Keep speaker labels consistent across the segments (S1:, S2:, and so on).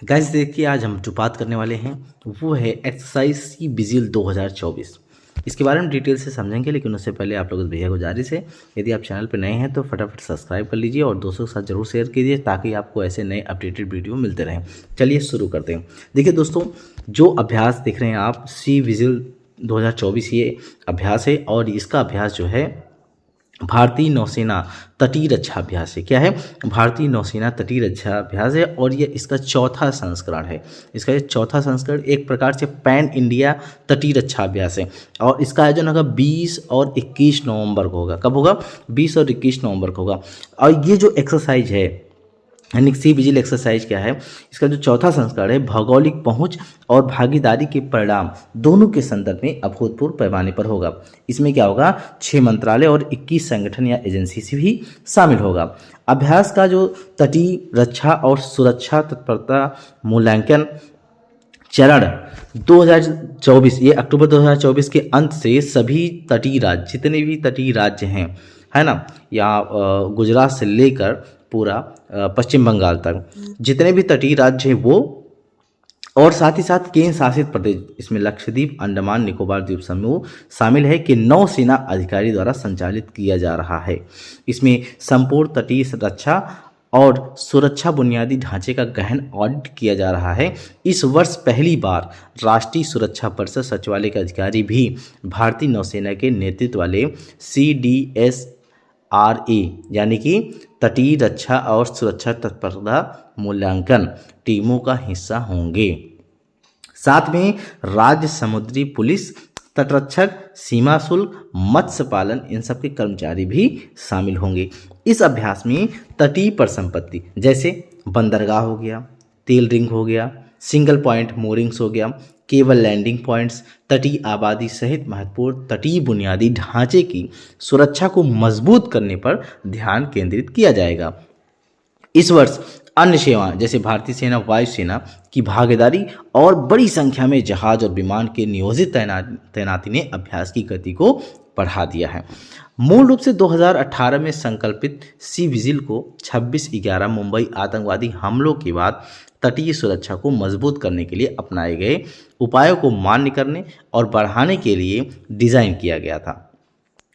S1: Guys देखिए, आज हम जो बात करने वाले हैं वो है एक्सरसाइज सी विजिल 2024। इसके बारे में डिटेल से समझेंगे, लेकिन उससे पहले आप लोगों से भैया गुजारिश है, यदि आप चैनल पर नए हैं तो फटाफट सब्सक्राइब कर लीजिए और दोस्तों के साथ जरूर शेयर कीजिए ताकि आपको ऐसे नए अपडेटेड वीडियो मिलते रहें। चलिए शुरू करते हैं। देखिए दोस्तों, जो अभ्यास देख रहे हैं आप सी विजिल 2024, ये अभ्यास है और इसका अभ्यास जो है भारतीय नौसेना तटीय रक्षा अभ्यास है। क्या है? भारतीय नौसेना तटीय रक्षा अभ्यास है और ये इसका चौथा संस्करण है। इसका ये चौथा संस्करण एक प्रकार से पैन इंडिया तटीय रक्षा अभ्यास है और इसका आयोजन होगा 20 और 21 नवंबर को होगा। कब होगा? 20 और 21 नवंबर को होगा। और ये जो एक्सरसाइज है यानी सी विजिल एक्सरसाइज क्या है, इसका जो चौथा संस्करण है भौगोलिक पहुंच और भागीदारी के परिणाम दोनों के संदर्भ में अभूतपूर्व पैमाने पर होगा। इसमें क्या होगा? 6 मंत्रालय और 21 संगठन या एजेंसी से भी शामिल होगा। अभ्यास का जो तटीय रक्षा और सुरक्षा तत्परता मूल्यांकन चरण 2024, ये अक्टूबर 2024 के अंत से सभी तटीय राज्य, जितने भी तटीय राज्य हैं, है ना, या गुजरात से लेकर पूरा पश्चिम बंगाल तक जितने भी तटीय राज्य हैं वो, और साथ ही साथ केंद्र शासित प्रदेश, इसमें लक्षद्वीप, अंडमान निकोबार द्वीप समूह शामिल है, कि नौसेना अधिकारी द्वारा संचालित किया जा रहा है। इसमें संपूर्ण तटीय रक्षा और सुरक्षा बुनियादी ढांचे का गहन ऑडिट किया जा रहा है। इस वर्ष पहली बार राष्ट्रीय सुरक्षा परिषद सचिवालय के अधिकारी भी भारतीय नौसेना के नेतृत्व वाले CDSRA यानी कि तटीय रक्षा और सुरक्षा तत्परता मूल्यांकन टीमों का हिस्सा होंगे। साथ में राज्य समुद्री पुलिस, तटरक्षक, सीमा शुल्क, मत्स्य पालन, इन सब के कर्मचारी भी शामिल होंगे। इस अभ्यास में तटीय परिसंपत्ति जैसे बंदरगाह हो गया, तेल रिंग हो गया, सिंगल पॉइंट मोरिंग्स हो गया, केबल लैंडिंग पॉइंट्स, तटीय आबादी सहित महत्वपूर्ण तटीय बुनियादी ढांचे की सुरक्षा को मजबूत करने पर ध्यान केंद्रित किया जाएगा। इस वर्ष अन्य सेवाएं जैसे भारतीय सेना, वायुसेना की भागीदारी और बड़ी संख्या में जहाज और विमान के नियोजित तैनाती ने अभ्यास की गति को बढ़ा दिया है। मूल रूप से 2018 में संकल्पित सी विजिल को 26/11 मुंबई आतंकवादी हमलों के बाद तटीय सुरक्षा को मजबूत करने के लिए अपनाए गए उपायों को मान्य करने और बढ़ाने के लिए डिज़ाइन किया गया था।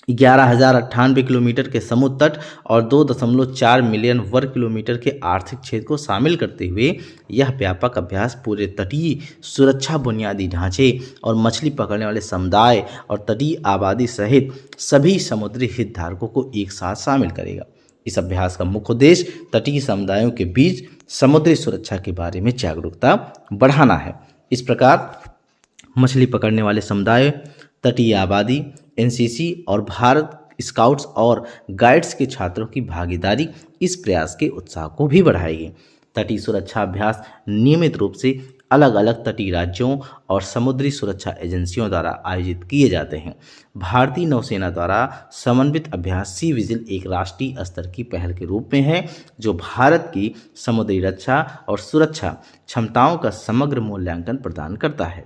S1: 11,098 किलोमीटर के समुद्र तट और 2.4 मिलियन वर्ग किलोमीटर के आर्थिक क्षेत्र को शामिल करते हुए यह व्यापक अभ्यास पूरे तटीय सुरक्षा बुनियादी ढांचे और मछली पकड़ने वाले समुदाय और तटीय आबादी सहित सभी समुद्री हितधारकों को एक साथ शामिल करेगा। इस अभ्यास का मुख्य उद्देश्य तटीय समुदायों के बीच समुद्री सुरक्षा के बारे में जागरूकता बढ़ाना है। इस प्रकार मछली पकड़ने वाले समुदाय, तटीय आबादी, NCC और भारत स्काउट्स और गाइड्स के छात्रों की भागीदारी इस प्रयास के उत्साह को भी बढ़ाएगी। तटीय सुरक्षा अभ्यास नियमित रूप से अलग अलग तटीय राज्यों और समुद्री सुरक्षा एजेंसियों द्वारा आयोजित किए जाते हैं। भारतीय नौसेना द्वारा समन्वित अभ्यास सी विजिल एक राष्ट्रीय स्तर की पहल के रूप में है, जो भारत की समुद्री रक्षा और सुरक्षा क्षमताओं का समग्र मूल्यांकन प्रदान करता है।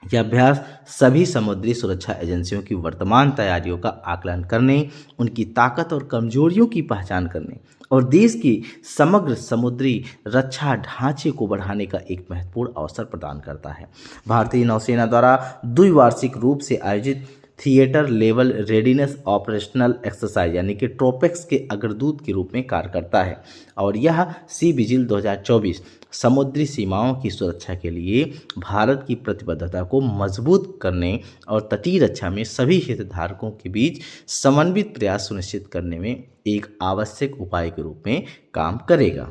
S1: यह अभ्यास सभी समुद्री सुरक्षा एजेंसियों की वर्तमान तैयारियों का आकलन करने, उनकी ताकत और कमजोरियों की पहचान करने और देश की समग्र समुद्री रक्षा ढांचे को बढ़ाने का एक महत्वपूर्ण अवसर प्रदान करता है। भारतीय नौसेना द्वारा द्विवार्षिक रूप से आयोजित theatre level readiness operational exercise यानी कि ट्रोपेक्स के अग्रदूत के रूप में कार्य करता है और यह सी विजिल 2024 समुद्री सीमाओं की सुरक्षा के लिए भारत की प्रतिबद्धता को मजबूत करने और तटीय रक्षा में सभी हितधारकों के बीच समन्वित प्रयास सुनिश्चित करने में एक आवश्यक उपाय के रूप में काम करेगा।